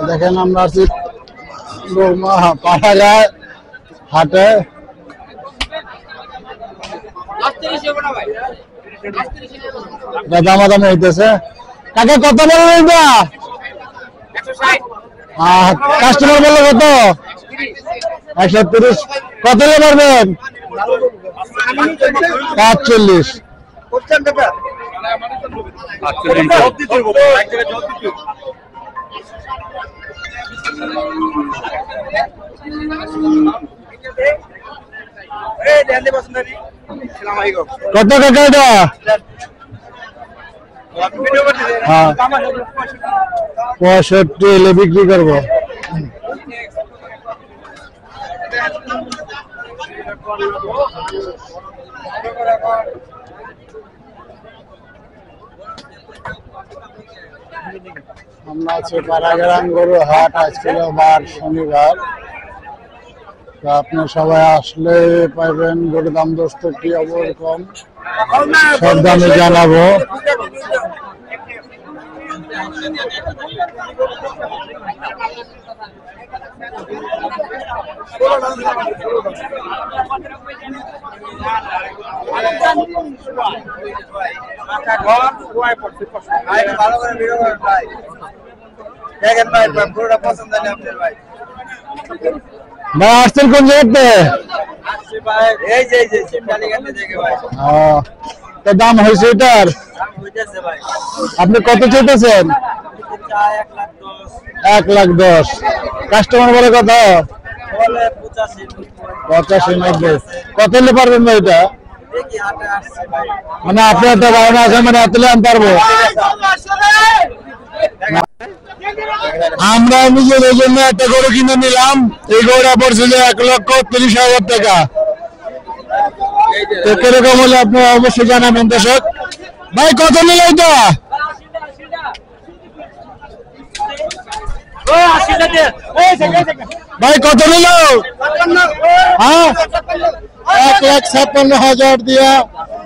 দেখেন আমরা আছি পাঠাগায় হাটে। দামাদামি হইতেছে। কাকে কত বলবেন? কাস্টমার বললো কত? 130। কত নিয়ে পারবেন? 45। কত টাকা এটা? 65 এলে বিক্রি করবো। আমরা আছি পাড়াগ্রাম গরু হাট। আজকে বার শনিবার। আপনার সবাই আসলে পাইবেন গরুর দাম দোস্ত কি অবরকম সব দামে জানাবো। ভাই আসছেন কোন জায়গাতে? দাম হয়েছে এটার? আপনি কত চাইতেছেন? 1,10,000। কাস্টমার বলে কত? 85-90। কত নিতে পারবেন ভাই এটা? মানে আপনি একটা বায়না আছে, মানে এত আনতে পারবো? আমরা নিজেদের জন্য একটা গরু কিনে নিলাম। এই গরুটা পড়ছিল 1,30,000 টাকা। তো কিরকম হলে আপনি অবশ্যই জানাবেন দর্শক। ভাই কত নিল এটা? ভাই কত নিল? হ্যাঁ, 1,56,000 দিয়া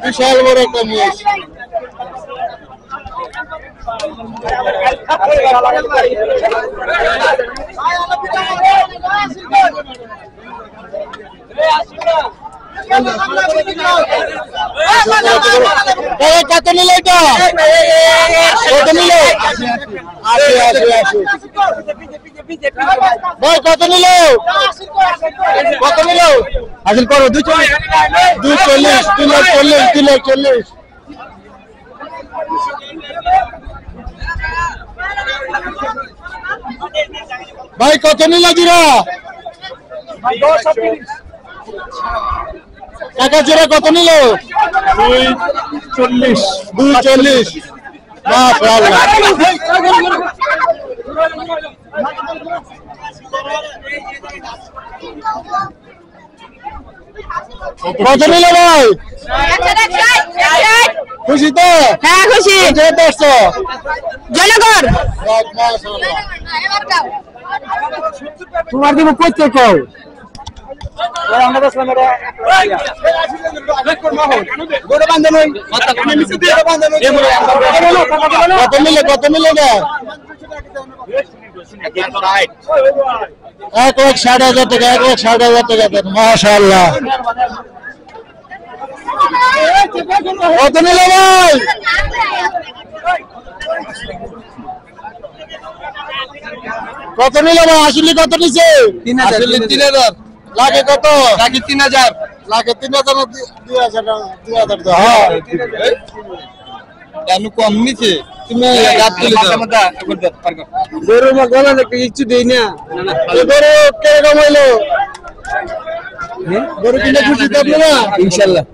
বিশাল বড় একটা মহিষ। কত নিল এটা? কত নিল? ভাই কত নিল? কত নিল? হাজির করো। 240, 340। ভাই কত নিল জিরা? টাকা জিরা কত নিল? 240। কত নিল ভাই? খুশি তো? হ্যাঁ খুশি। জনগণ তোমার দিব করতে কও। কত মিলে? কত মিলে? 1,60,000 টাকা। 1,60,000 টাকা দেন। মাশাআল্লাহ। কত নিলে ভাই? কত নিলে ভাই? আসলে কত নিছে? 3,000। লাগে কত? লাগে 3,000। লাগে 3,000 না 2,000? 2,000। হ্যাঁ কেন কম নিছে? তুমি রাত তুলে দাও। গরু মা গলা দেখতে কিছু দেই না। গরু কিরকম হইলো? গরু কিনে খুশি তো আপনারা? ইনশাআল্লাহ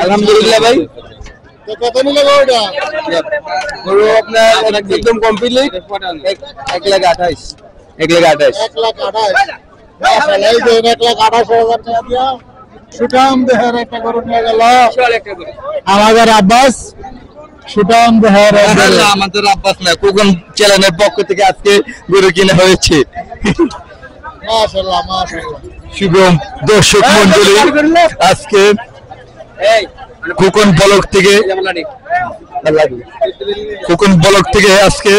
আলহামদুলিল্লাহ ভাই। তো কত নিলে গরুটা? গরু আপনার একদম কমপ্লিট 1,28,000। 1,28,000। 1,28,000। মাশাআল্লাহ। এই যে 1,28,000 টাকা দিয়া সুঠাম দেহের একটা গরু নিয়ে গেল আমাদের আব্বাস। সুঠাম দেহের আমাদের আব্বাস না, কোকন চ্যানেলের পক্ষ থেকে আজকে গরু কিনা হয়েছে। মাশাআল্লাহ মাশাআল্লাহ। শুভম দর্শক মণ্ডলী, আজকে কোকন ব্লক থেকে আজকে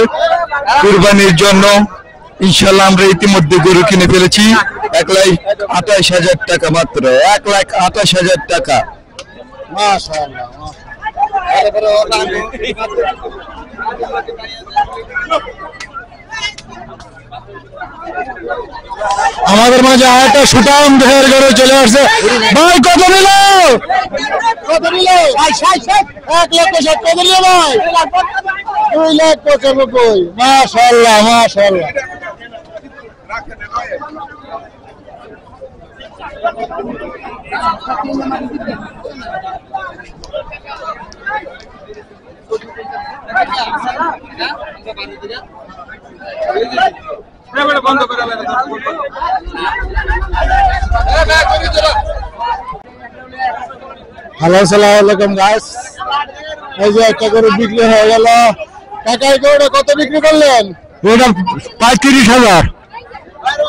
কুরবানির জন্য ইনশাল্লাহ আমরা ইতিমধ্যে গরু কিনে ফেলেছি 1,28,000 টাকা মাত্র, 1,28,000 টাকা। মাশাআল্লাহ আমাদের মাঝে আরেকটা সুটাম দেহের গরু চলে আসছে। ভাই কত নিল? 1,60,000 কত নিল ভাই? 2,95,000। মাশাআল্লাহ মাশাআল্লাহ। হ্যালো আসসালামু আলাইকুম গাইস, এই যে একটা গরু বিক্রি হয়ে গেল। কাকা এই গরুটা কত বিক্রি করলেন? ওটা 35,000।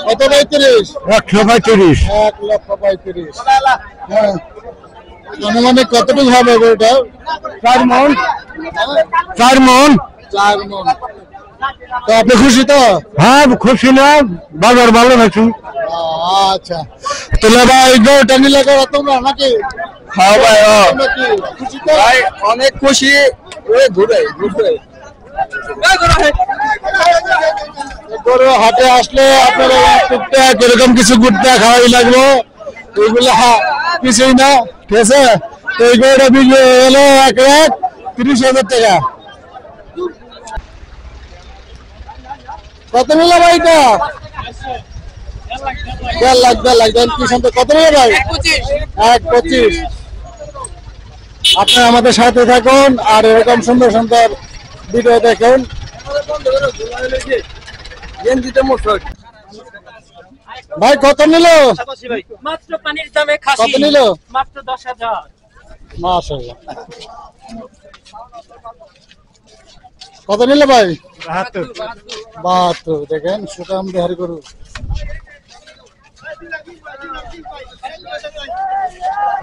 কত? 35? 135। 1,35,000। হ্যাঁ, অনুমানিক কতটুকু হবে গরুটা? 4 মণ। 4 মণ। 4 মণ। তো আপনি খুশি তো? হ্যাঁ খুশি না, বাজার ভালো নাকি? আচ্ছা, তাহলে ভাই গরুটা নিলে গরু তোমরা নাকি? হ্যাঁ ভাই খুশি তো? ভাই অনেক খুশি। ঘুরে গরু হাটে আসলে আপনারা টুকটাক এরকম কিছু গুড়টা খাওয়াই লাগবে, এইগুলো কিছুই না, ঠিক আছে? তো এই গরুটা বিক্রি হয়ে গেল 1,30,000 টাকা। কত নিল ভাই এটা? 1,50,000 দেন কি শুনতে? কত নিল ভাই? 1,25,000। আপনারা আমাদের সাথে থাকুন আর এরকম সুন্দর সুন্দর ভিডিও দেখুন। ভাই কত নিল? মাত্র পানির দামে খাসি। কত নিল? মাত্র 10,000। মাশাআল্লাহ। কত নিল ভাই? 72। দেখেন সুটাম দেহার গরু।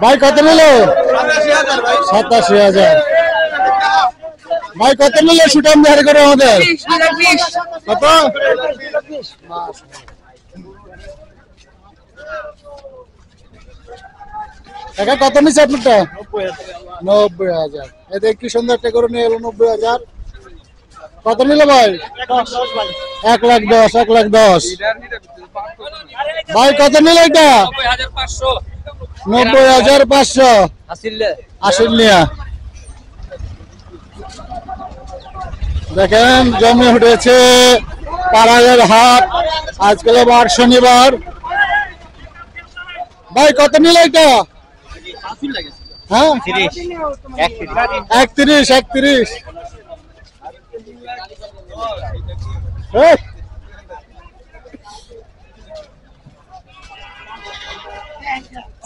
ভাই কত নিল? 87,000। ভাই কত নিল সুটাম দেহার গরু আমাদের? কত? টাকা কত নিচ্ছে আপনারটা? 90,000। এতে কি সুন্দর একটা গরু নিয়ে এলো 90,000। কত নিল ভাই? 1,10,000। 1,10,000। ভাই কত নিল এটা? 90,500। আসিল্লিয়া। দেখেন জমে উঠেছে পাড়াগের হাট, আজকাল বার শনিবার। ভাই কত নিল এটা? হ্যাঁ 31।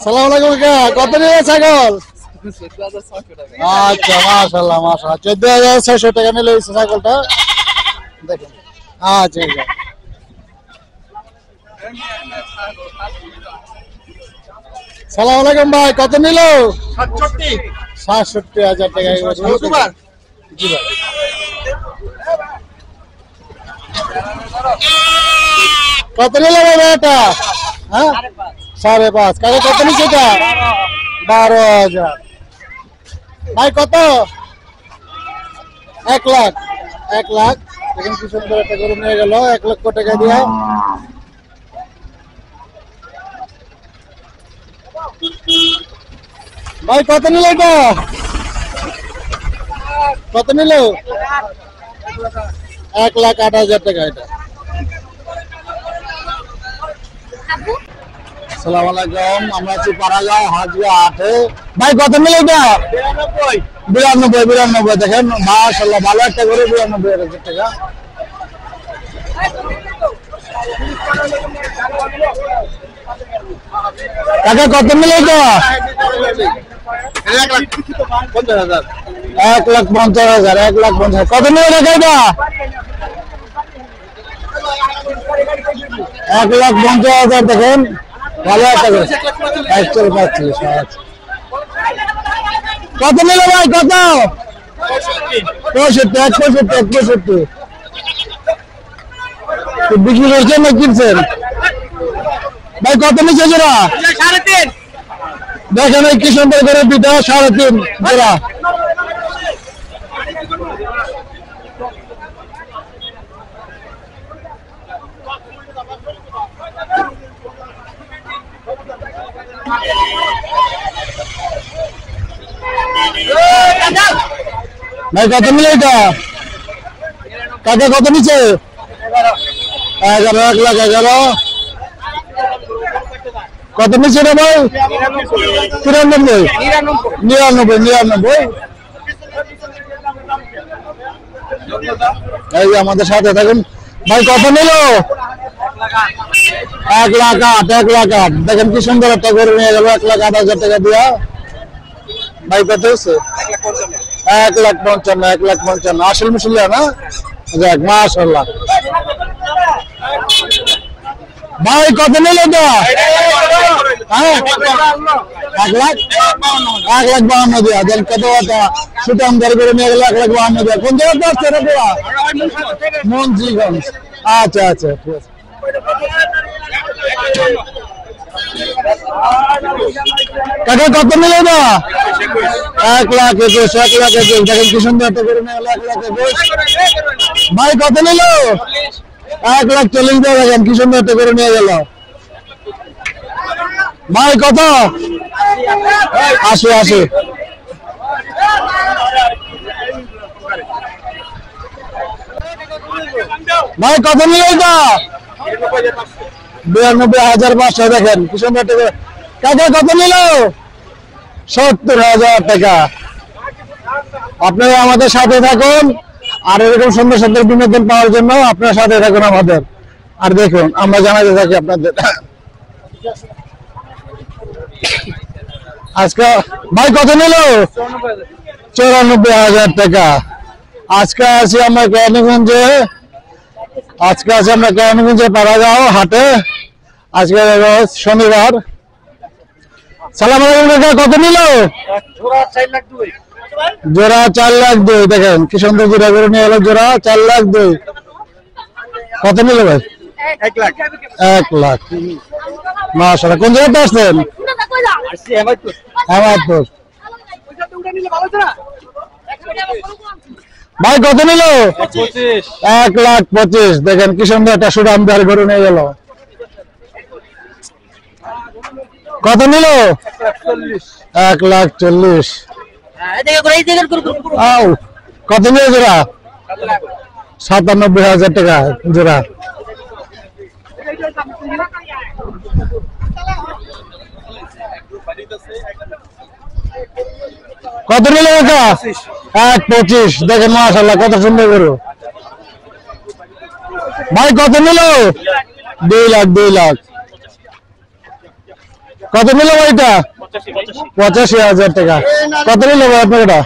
সালাম আলাইকুম কাকা, কত নিল ছাগল? আচ্ছা মাশাআল্লাহ মাশাআল্লাহ, 14,600 টাকা নিল এই ছাগলটা। দেখুন আচ্ছা সালাম আলাইকুম ভাই, কত নিল? 67,000 টাকা। জি ভাই। কত নিল ভাই এটা? হ্যাঁ 5.5। কাকা কত নিচ্ছে এটা? 12,000। ভাই কত? 1,00,000। 1,00,000। দেখেন কি সুন্দর একটা গরু নিয়ে গেল 1,00,000 টাকা দিয়ে। ভাই কত নিল এটা? কত নিল? 1,08,000 টাকা এটা। আসসালামু আলাইকুম, আমরা আছি পাড়াগাঁও হাজিয়া হাটে। ভাই কত নিল এটা? 92। দেখেন মাশাআল্লাহ ভালো একটা গরু, 92,000 টাকা। কাকা কত নিল এটা? 1,50,000। 1,50,000। 1,50,000। কত নিল টাকা এটা? 1,50,000। দেখেন ভালো একটা গরু। 1,45,000। কত নিল ভাই? কত? 65। 65। বিক্রি করছেন না কিনছেন? ভাই কত নিচে জোড়া? 3.5 দেখেন এই কি সুন্দর করে দুটা 3.5 জোড়া। ভাই কত নিলে এটা? কাকা কত নিচে? 11, 1,11,000। কত নিচে রে ভাই? 93, 99। এই যে আমাদের সাথে থাকুন ভাই। কত নিল? 1,08,000। দেখেন কি সুন্দর একটা গরু নিয়ে গেল 1,08,000 টাকা দিয়া। ভাই কত হচ্ছে? 1,55,000, 1,55,000 আসল মুসলিয়া না? যাক মাশাআল্লাহ। ভাই কত নিল এটা? হ্যাঁ 1,52,000 দিয়া। দেন কত টাকা সুতাম দাঁড় করে নিয়ে গেল 1,52,000। কোন জায়গাতে আসছে রে বাবা? মঞ্জিগঞ্জ। আচ্ছা আচ্ছা ঠিক আছে। কাকা কত নিল এটা? 1,21,000, 1,21,000। দেখেন কি সুন্দর একটা করে নিয়ে গেল 1,21,000। ভাই কত নিল? 1,40,000। দেখেন কি সুন্দর একটা করে নিয়ে গেল। ভাই কত? 80। ভাই কত নিল এটা? 92,500। দেখেন কি সুন্দর একটা। কাকা কত নিল? 70,000 টাকা। আপনারা আমাদের সাথে থাকুন আর এরকম সুন্দর সুন্দর বিনোদন পাওয়ার জন্য আপনার সাথে থাকুন আমাদের। আর দেখুন আমরা জানাতে থাকি আপনাদের। আজকে ভাই কত নিল? 94,000 টাকা। আজকে আছি আমরা কেরানীগঞ্জে। পাড়াগাঁও হাটে। আজকে শনিবার। সালাম আলাইকুম কাকা। কত নিল? জোড়া 4,02,000। দেখেন কি সুন্দর জোড়া করে নিয়ে এলো। জোড়া 4,02,000। কত নিল ভাই? 1,00,000। মাশাআল্লাহ। কোন জায়গাতে আসছেন? হেমায়তপুর। ভাই কত নিল? 1,25,000। দেখেন কি সুন্দর একটা সুরাম দাঁড় করে নিয়ে গেল। কত নিল? 1,40,000। কত নিল জোড়া? 97,000 টাকা জোড়া। কত নিল এটা? 1,25,000। দেখেন মাশাআল্লাহ কত সুন্দর গরু। ভাই কত নিল? 2,00,000। কত নিল ভাই এটা? 85,000 টাকা। কত নিল ভাই আপনার এটা?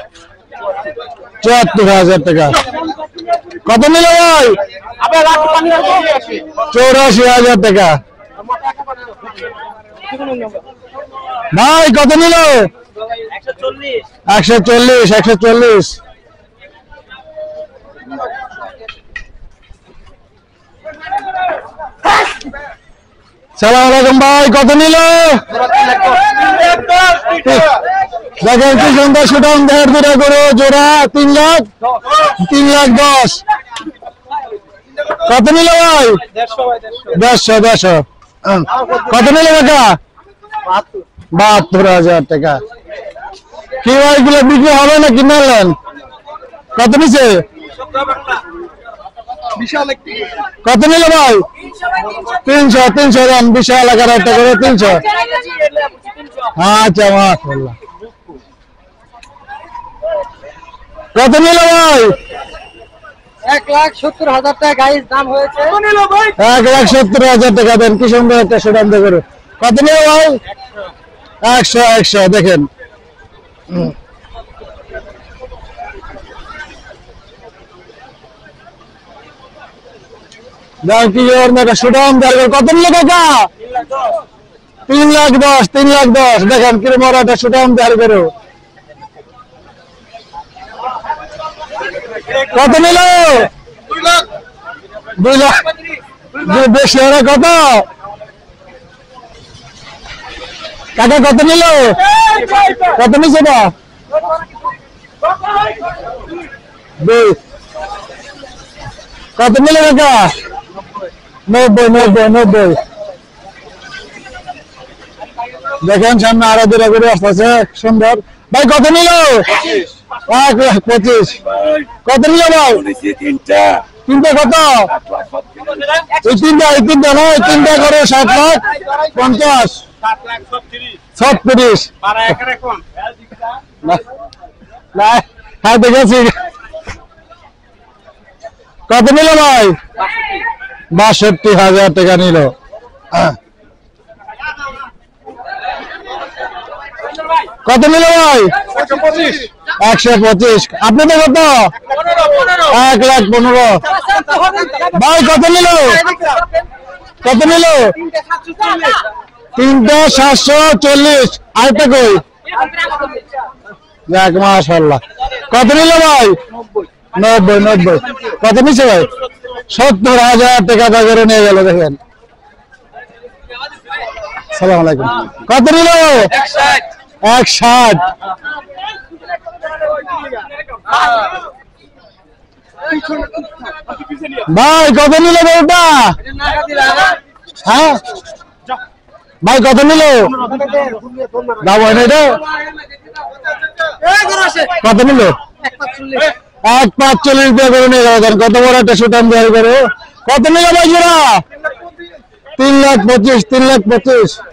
74,000 টাকা। কত নিল ভাই? 84,000 টাকা। ভাই কত নিল? 140। সালাম আলাইকুম ভাই। কত নিল? দেখেন কি সুন্দর সুঠাম দেড় দুটা গরু জোড়া 3,10,000। কত নিল ভাই? 150। কত নিল টাকা? 72,000 টাকা। কি ভাই এগুলো বিক্রি হবে না কিনলেন? কত নিচে? কত নিল ভাই? 300 দেন। বিশাল আকার একটা করে 300। আচ্ছা মাশাআল্লাহ। কত নিল ভাই? 1,70,000 টাকা গাইস দাম হয়েছে। 1,70,000 টাকা দেন। কি সুন্দর একটা সুঠাম করে। কত নিল ভাই? 100। দেখেন সুঠাম কত নিল কাকা? 3,10,000। দেখেন কিরম একটা সুঠাম দেড় করো। কত নিল? 2,00,000। বেশি হলে কত কাকা কত নিল কত নিছে না কত নিল কাকা 90 দেখেন সামনে আরো দুটা করে আসতেছে সুন্দর ভাই কত নিল 1,25,000 কত নিল ভাই তিনটা কত এই তিনটা নয় তিনটা করে 7,50,000 36 হ্যাঁ দেখেছি কত নিল ভাই 62,000 টাকা নিল কত নিল ভাই 125 আপনাদের কত 1,15,000 ভাই কত নিল 3,740 আরেকটা কই যাক মাশাআল্লাহ কত নিল ভাই 90 কত নিছে ভাই 70,000 টাকা বাজারে নিয়ে গেল দেখেন আসসালামু আলাইকুম কত নিল 160 ভাই কত নিল বউটা হ্যাঁ ভাই কত নিল দাও এটা কত নিল 1,45 টাকা করে নিয়ে গেল কত বড় একটা সুটান দেওয়ার করে কত নিল ভাই জোড়া 3,25,000